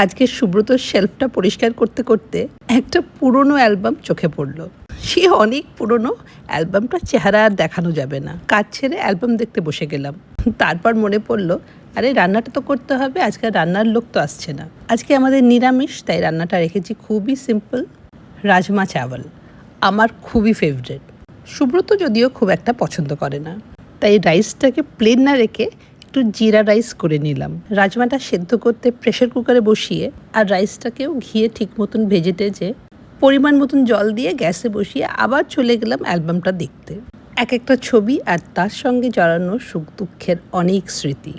আজকে সুব্রতর শেলফটা পরিষ্কার করতে করতে একটা পুরনো অ্যালবাম চোখে পড়লো। সে অনেক পুরনো, অ্যালবামটা চেহারা আর দেখানো যাবে না। কাজ ছেড়ে অ্যালবাম দেখতে বসে গেলাম। তারপর মনে পড়লো, আরে রান্নাটা তো করতে হবে, আজকে রান্নার লোক তো আসছে না। আজকে আমাদের নিরামিষ, তাই রান্নাটা রেখেছি খুবই সিম্পল, রাজমা চাওয়াল। আমার খুবই ফেভারিট। সুব্রত যদিও খুব একটা পছন্দ করে না, তাই রাইসটাকে প্লেন না রেখে একটু জিরা রাইস করে নিলাম। রাজমাটা সেদ্ধ করতে প্রেশার কুকারে বসিয়ে আর রাইসটাকেও ঘিয়ে ঠিক মতন ভেজে টেজে পরিমাণ মতন জল দিয়ে গ্যাসে বসিয়ে আবার চলে গেলাম অ্যালবামটা দেখতে। এক একটা ছবি আর তার সঙ্গে জড়ানো সুখ দুঃখের অনেক স্মৃতি।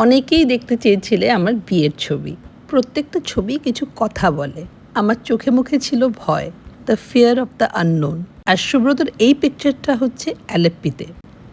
অনেকেই দেখতে চেয়েছিলে আমার বিয়ের ছবি। প্রত্যেকটা ছবি কিছু কথা বলে। আমার চোখে মুখে ছিল ভয়, the fear of the unknown. আর সুব্রতর এই পিকচারটা হচ্ছে অ্যালেপ্পিতে।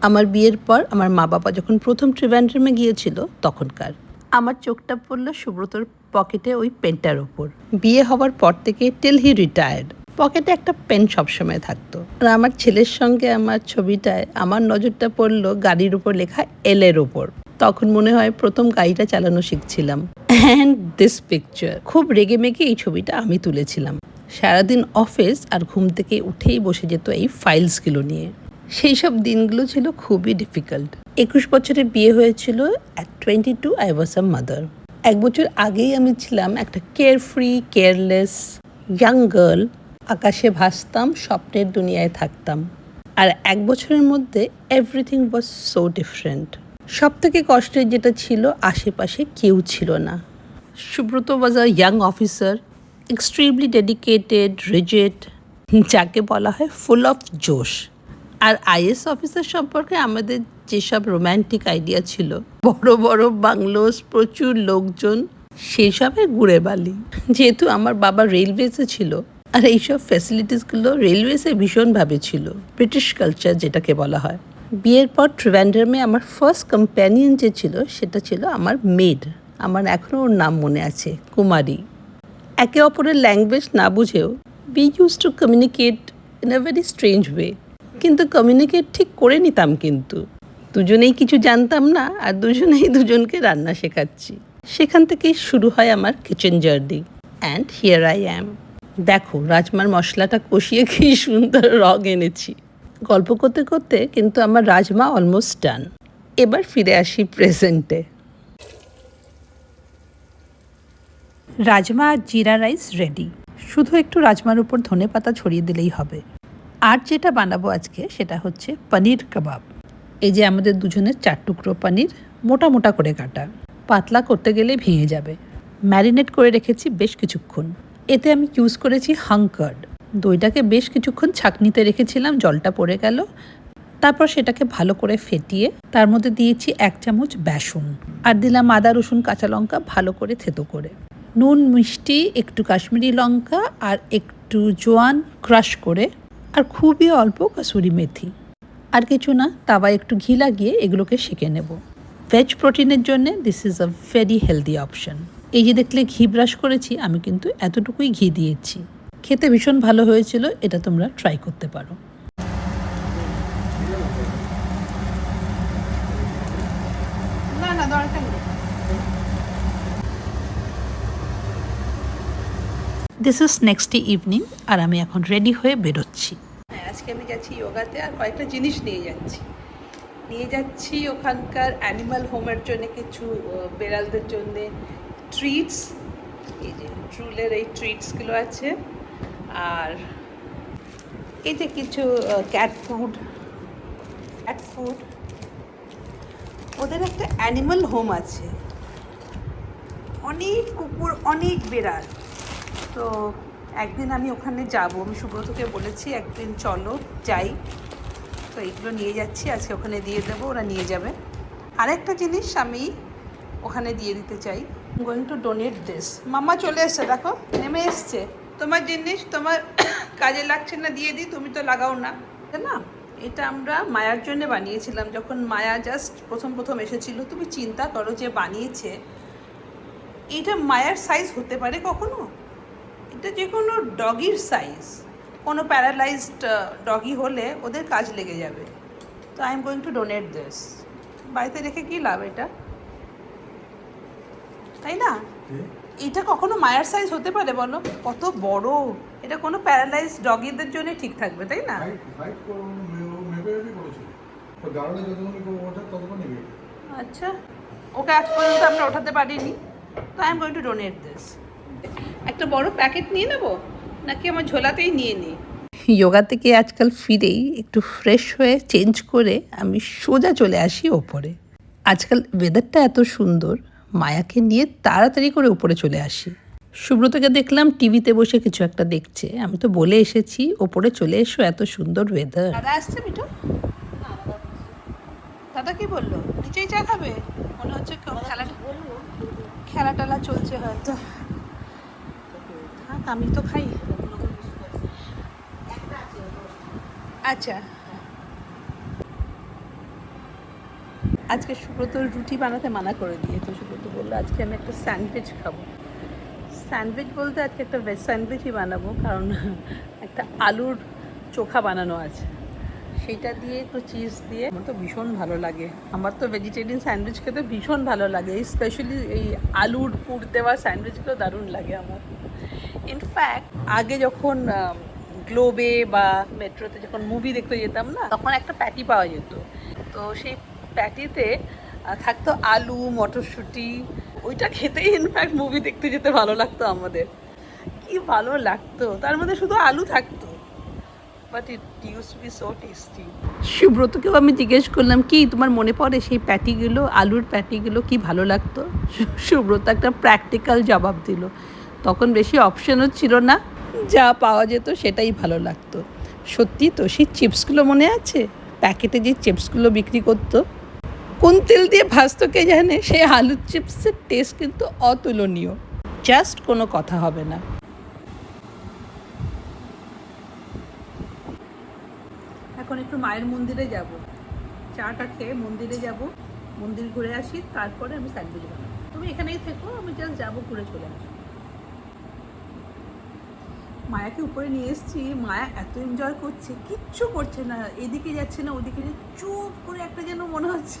আমার বিয়ের পর আমার মা বাবা যখন প্রথম ট্রিভ্যান্ড্রামে গিয়েছিল তখনকার। আমার চোখটা পড়ল সুব্রতর পকেটে ওই পেনটার ওপর। বিয়ে হওয়ার পর থেকে টিল হি রিটায়ার্ড পকেটে একটা পেন সবসময় থাকতো। আর আমার ছেলের সঙ্গে আমার ছবিটায় আমার নজরটা পড়লো গাড়ির উপর লেখা এলের ওপর। তখন মনে হয় প্রথম গাড়িটা চালানো শিখছিলাম। অ্যান্ড দিস পিকচার, খুব রেগে মেগে এই ছবিটা আমি তুলেছিলাম। সারাদিন অফিস আর ঘুম থেকে উঠেই বসে যেত এই ফাইলসগুলো নিয়ে। সেই সব দিনগুলো ছিল খুবই ডিফিকাল্ট। 21 বছরে বিয়ে হয়েছিল, at 22 I was a mother. 1 বছর আগেই আমি ছিলাম একটা কেয়ারফ্রি, কেয়ারলেস ইয়াং গার্ল। আকাশে ভাসতাম, স্বপ্নের দুনিয়ায় থাকতাম। আর 1 বছরের মধ্যে এভরিথিং ওয়াজ সো ডিফারেন্ট। সব থেকে কষ্টের যেটা ছিল, আশেপাশে কেউ ছিল না। Subrata was a young officer, extremely dedicated, rigid, যাকে বলা হয় ফুল অফ জোশ। আর আইএস অফিসার সম্পর্কে আমাদের যেসব রোম্যান্টিক আইডিয়া ছিল, বড় বড় বাংলোস, প্রচুর লোকজন, সেসবের গুড়ে বালি। যেহেতু আমার বাবা রেলওয়েজে ছিল, আর এইসব ফ্যাসিলিটিসগুলো রেলওয়েজে ভীষণভাবে ছিল, ব্রিটিশ কালচার যেটাকে বলা হয়। বিয়ের পর ট্রিভ্যান্ড্রামে আমার ফার্স্ট কম্প্যানিয়ন যে ছিল, সেটা ছিল আমার মেড। আমার এখনও ওর নাম মনে আছে, কুমারী। একে অপরের ল্যাঙ্গুয়েজ না বুঝেও we use to communicate in a very strange way. কিন্তু কমিউনিকেট ঠিক করে নিতাম, কিন্তু দুজনেই কিছু জানতাম না, আর দুজনেই দুজনকে রান্না শেখাচ্ছি। সেখান থেকেই শুরু হয় আমার kitchen journey, and here I am. দেখো, রাজমার মশলাটা কষিয়ে কি সুন্দর রং এনেছি। গল্প করতে করতে কিন্তু আমার রাজমা অলমোস্ট ডান। এবার ফিরে আসি প্রেজেন্টে। রাজমা আর জিরা রাইস রেডি। শুধু একটু রাজমার উপর ধনেপাতা ছড়িয়ে দিলেই হবে। আর যেটা বানাবো আজকে, সেটা হচ্ছে পনির কাবাব। এই যে আমাদের দুজনের 4 টুকরো পনির, মোটা মোটা করে কাটা। পাতলা করতে গেলে ভেঙে যাবে। ম্যারিনেট করে রেখেছি বেশ কিছুক্ষণ। এতে আমি ইউজ করেছি হাং কার্ড। দইটাকে বেশ কিছুক্ষণ ছাঁকনিতে রেখেছিলাম, জলটা পড়ে গেল। তারপর সেটাকে ভালো করে ফেটিয়ে তার মধ্যে দিয়েছি 1 চামচ বেসন, আর দিলাম আদা, রসুন, কাঁচা লঙ্কা ভালো করে থেতো করে, নুন, মিষ্টি, একটু কাশ্মীরি লঙ্কা আর একটু জোয়ান ক্রাশ করে, আর খুবই অল্প কসুরি মেথি। আর কিছু না, তাওয়ায় একটু ঘি লাগিয়ে এগুলোকে সেঁকে নেব। ভেজ প্রোটিনের জন্য this is a very healthy option. এই যে দেখলে ঘি ব্রাশ করেছি, আমি কিন্তু এতটুকুই ঘি দিয়েছি। খেতে ভীষণ ভালো হয়েছিল, এটা তোমরা ট্রাই করতে পারো। না না, দরকার নেই। This is next day evening, আর আমি এখন রেডি হয়ে বেরোচ্ছি। হ্যাঁ, আজকে আমি যাচ্ছি যোগাতে, আর কয়েকটা জিনিস নিয়ে যাচ্ছি ওখানকার অ্যানিমাল হোমের জন্য কিছু বেড়ালদের জন্য ট্রিটস। এই যে ট্রুলের এই ট্রিটসগুলো আছে, আর এই যে কিছু ক্যাট ফুড। ওদের একটা অ্যানিমাল হোম আছে, অনেক কুকুর, অনেক বেড়াল। তো একদিন আমি ওখানে যাব, আমি সুব্রতকে বলেছি একদিন চলো যাই। তো এইগুলো নিয়ে যাচ্ছি, আজকে ওখানে দিয়ে দেবো, ওরা নিয়ে যাবে। আরেকটা জিনিস আমি ওখানে দিয়ে দিতে চাই, গোয়িং টু ডোনেট দিস। মামা চলে এসছে, দেখো নেমে এসছে। তোমার জিনিস তোমার কাজে লাগছে না, দিয়ে দিই, তুমি তো লাগাও না। না, এটা আমরা মায়ার জন্য বানিয়েছিলাম, যখন মায়া জাস্ট প্রথম এসেছিল। তুমি চিন্তা করো, যে বানিয়েছে এটা মায়ার সাইজ হতে পারে কখনো? এটা যে কোনো ডগির সাইজ। কোনো প্যারালাইজড ডগি হলে ওদের কাজ লেগে যাবে। তো I am going to donate this. বাড়িতে রেখে কী লাভ এটা, তাই না? এটা কখনো মায়ার সাইজ হতে পারে বলো? কত বড়! এটা কোনো প্যারালাইজ ডগিদের জন্য ঠিক থাকবে, তাই না? আচ্ছা, ওকে আজ পর্যন্ত আমরা ওঠাতে পারিনি, তো I am going to donate this. একটা বড় প্যাকেট নিয়ে নেব নাকি আমার ঝোলাতেই নিয়ে নিই? যোগা থেকে আজকাল ফিরেই একটু ফ্রেশ হয়ে চেঞ্জ করে আমি সোজা চলে আসি ওপরে। আজকাল ওয়েদারটা এত সুন্দর, মায়াকে নিয়ে তাড়াতাড়ি করে উপরে চলে আসি। সুব্রতকে দেখলাম টিভিতে বসে কিছু একটা দেখছে। আমি তো বলে এসেছি ওপরে চলে এসো, এত সুন্দর ওয়েদার। দাদা আসছে মিঠু? দাদা কি বললো? নিচেই চা খাবে? মনে হচ্ছে খেলা টেলা চলছে হয়তো। হ্যাঁ, আমি তো খাই। আচ্ছা, আজকে সুব্রত রুটি বানাতে মানা করে দিয়েছে। সুব্রত বললো আজকে আমি একটা স্যান্ডউইচ খাবো। স্যান্ডউইচ বলতে আজকে একটা ভেজ স্যান্ডউইচই বানাবো, কারণ একটা আলুর চোখা বানানো আছে, সেটা দিয়ে একটু চিজ দিয়ে। আমার তো ভীষণ ভালো লাগে, আমার তো ভেজিটেরিয়ান স্যান্ডউইচ খেতে ভীষণ ভালো লাগে, স্পেশালি এই আলুর পুর দেওয়া স্যান্ডউইচগুলো দারুণ লাগে আমার। ইনফ্যাক্ট আগে যখন গ্লোবে বা মেট্রোতে যখন মুভি দেখতে যেতাম না, তখন একটা প্যাটি পাওয়া যেত। তো সেই প্যাটিতে থাকতো আলু, মটরশুঁটি। ওইটা খেতেই ইনফ্যাক্ট মুভি দেখতে যেতে ভালো লাগতো আমাদের। কি ভালো লাগতো, তার মধ্যে শুধু আলু থাকতো, but it use to be so tasty. সুব্রতকেও আমি জিজ্ঞেস করলাম, কি তোমার মনে পড়ে সেই প্যাটিগুলো, আলুর প্যাটিগুলো কি ভালো লাগতো? সুব্রত একটা প্র্যাকটিক্যাল জবাব দিল, তখন বেশি অপশনও ছিল না, যা পাওয়া যেত সেটাই ভালো লাগতো। সত্যি তো, সেই চিপসগুলো মনে আছে? প্যাকেটে যে চিপসগুলো বিক্রি করতো, কোন তেল দিয়ে ভাজতো কে জানে, সেই আলুর চিপসের টেস্ট কিন্তু অতুলনীয়। জাস্ট কোনো কথা হবে না। এখন একটু মায়ের মন্দিরে যাব, চাটা খেয়ে মন্দিরে যাব, মন্দির ঘুরে আসি, তারপরে আমি স্যান্ডউইচ বানাবো। তুমি এখানেই থেকো, আমি জাস্ট যাবো, ঘুরে চলে আসবো। মায়াকে উপরে নিয়ে এসেছি, মায়া এত এনজয় করছে, কিচ্ছু করছে না, এদিকে যাচ্ছে না ওদিকে, চুপ করে একটা যেন মনে হচ্ছে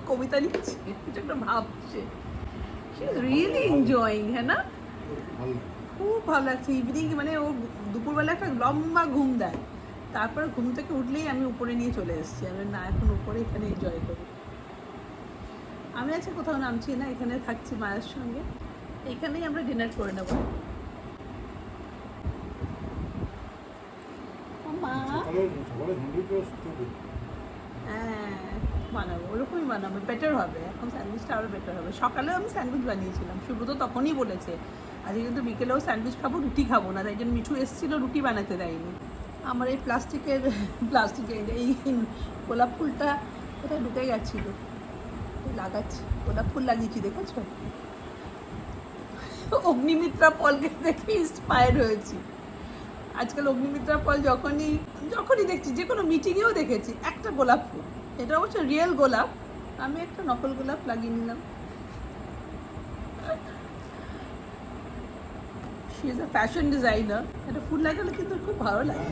কবিতা লিখছে, কিছু একটা ভাবছে। শি ইজ রিয়েলি এনজয়িং, হ্যাঁ না? খুব ভালো লাগছে। ইভিনিং মানে ও দুপুরবেলা একটা লম্বা ঘুম দেয়, তারপরে ঘুম থেকে উঠলেই আমি উপরে নিয়ে চলে এসেছি। আমি না, এখন উপরে এখানে এনজয় করি। আমি আজকে কোথাও নামছি না, এখানে থাকছি মায়ের সঙ্গে, এখানেই আমরা ডিনার করে নেবো। মা, হ্যাঁ বানাবো, ওরকমই বানাবো, বেটার হবে। এখন স্যান্ডউইচটা আরও বেটার হবে। সকালেও আমি স্যান্ডউইচ বানিয়েছিলাম, সুব্রত তখনই বলেছে আজকে কিন্তু বিকেলেও স্যান্ডউইচ খাবো, রুটি খাবো না, তাই জন্য মিঠু এসেছিলো, রুটি বানাতে দেয়নি। আমার এই প্লাস্টিকের এই গোলাপ ফুলটা কোথায় ঢুকে গেছিলো, লাগাচ্ছি, গোলাপ ফুল লাগিয়েছি, দেখেছো? অগ্নিমিত্রা পলকে দেখে ইন্সপায়ার হয়েছি। আজকাল অগ্নিমিত্রা পল যখনই দেখছি, যে কোনো মিটিংয়েও দেখেছি একটা গোলাপ ফুল, এটা অবশ্য রিয়েল গোলাপ, আমি একটা নকল গোলাপ লাগিয়ে নিলাম। She is a fashion designer, একটা ফুল লাগালে কিন্তু খুব ভালো লাগে।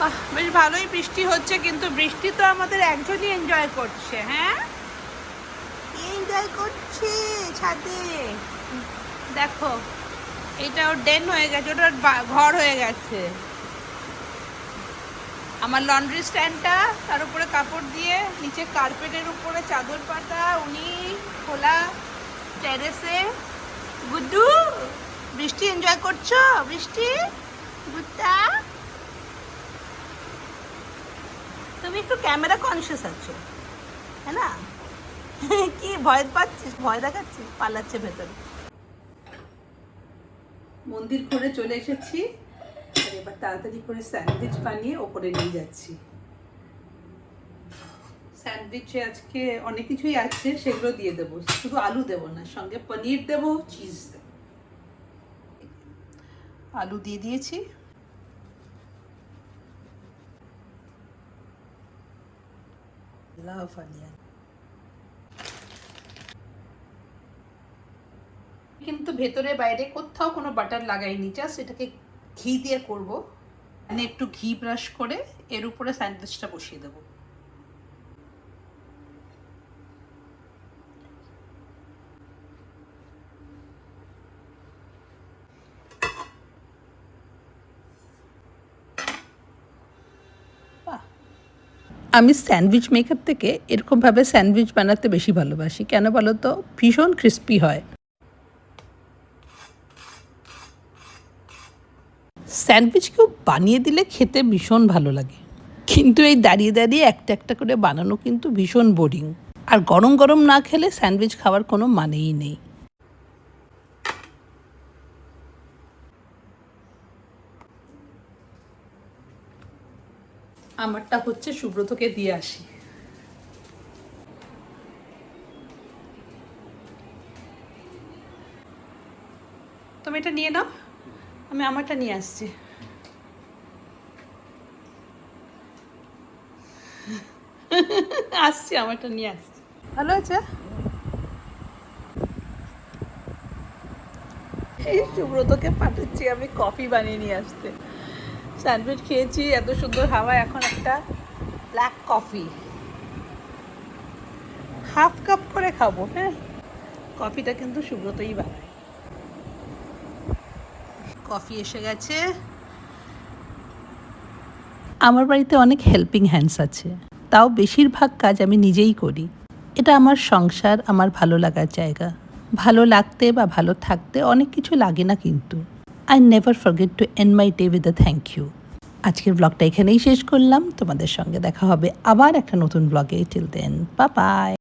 বাহ, বেশ ভালোই বৃষ্টি হচ্ছে, কিন্তু বৃষ্টি তো আমাদের একজনই এনজয় করছে। হ্যাঁ, এনজয় করছে ছাদে। দেখো, এটা ওর ডেন হয়ে গেছে, ওটার ঘর হয়ে গেছে। আমার লন্ড্রি স্ট্যান্ডটা, তার উপরে কাপড় দিয়ে, নিচে কার্পেটের উপরে চাদর পাতা, উনি খোলা টেরেসে। গুড্ডু, বৃষ্টি এনজয় করছো? বৃষ্টি গুড্ডা, তুমি একটু ক্যামেরা কনসিয়াস আছো, হ্যাঁ না? কি ভয় পাচ্ছিস? ভয় দেখাচ্ছিস? পালাচ্ছে ভেতরে। মন্দির ঘুরে চলে এসেছি, আর এবার তাড়াতাড়ি করে স্যান্ডউইচ বানিয়ে ওপরে নিয়ে যাচ্ছি। স্যান্ডউইচে আজকে অনেক কিছুই আছে, সেগুলো দিয়ে দেবো, শুধু আলু দেবো না, সঙ্গে পনির দেবো, চিজ দেবো। আলু দিয়ে দিয়েছি, লাভ অনিয়ন। কিন্তু ভেতরে বাইরে কোথাও কোনো বাটার লাগাইনি, জাস্ট এটাকে ঘি দিয়ে করব। মানে একটু ঘি ব্রাশ করে এর উপরে স্যান্ডউইচটা বসিয়ে দেবো। আমি স্যান্ডউইচ মেকার থেকে এরকমভাবে স্যান্ডউইচ বানাতে বেশি ভালোবাসি। কেন বলো তো? ভীষণ ক্রিস্পি হয়। স্যান্ডউইচকেও বানিয়ে দিলে খেতে ভীষণ ভালো লাগে, কিন্তু এই দাঁড়িয়ে দাঁড়িয়ে একটা একটা করে বানানো কিন্তু ভীষণ বোরিং। আর গরম গরম না খেলে স্যান্ডউইচ খাওয়ার কোনো মানেই নেই। আমারটা হচ্ছে, সুব্রতকে দিয়ে আসি। তুমি এটা নিয়ে নাও, আমি আমারটা নিয়ে আসছি। আসছি, আমারটা নিয়ে আসছি। ভালো আছে? এই সুব্রতকে পাঠাচ্ছি আমি কফি বানিয়ে নিয়ে আসতে। স্যান্ডউইচ খেয়েছি, এত সুন্দর হাওয়া, এখন একটা ব্ল্যাক কফি হাফ কাপ করে খাবো। হ্যাঁ, কফিটা কিন্তু সুব্রতই বানায়। কফি এসে গেছে। আমার বাড়িতে অনেক হেল্পিং হ্যান্ডস আছে, তাও বেশিরভাগ কাজ আমি নিজেই করি। এটা আমার সংসার, আমার ভালো লাগার জায়গা। ভালো লাগতে বা ভালো থাকতে অনেক কিছু লাগে না, কিন্তু I never forget to end my day with a thank you. আজকের ব্লগটা এখানেই শেষ করলাম। তোমাদের সঙ্গে দেখা হবে আবার একটা নতুন ব্লগে। Till then, bye by.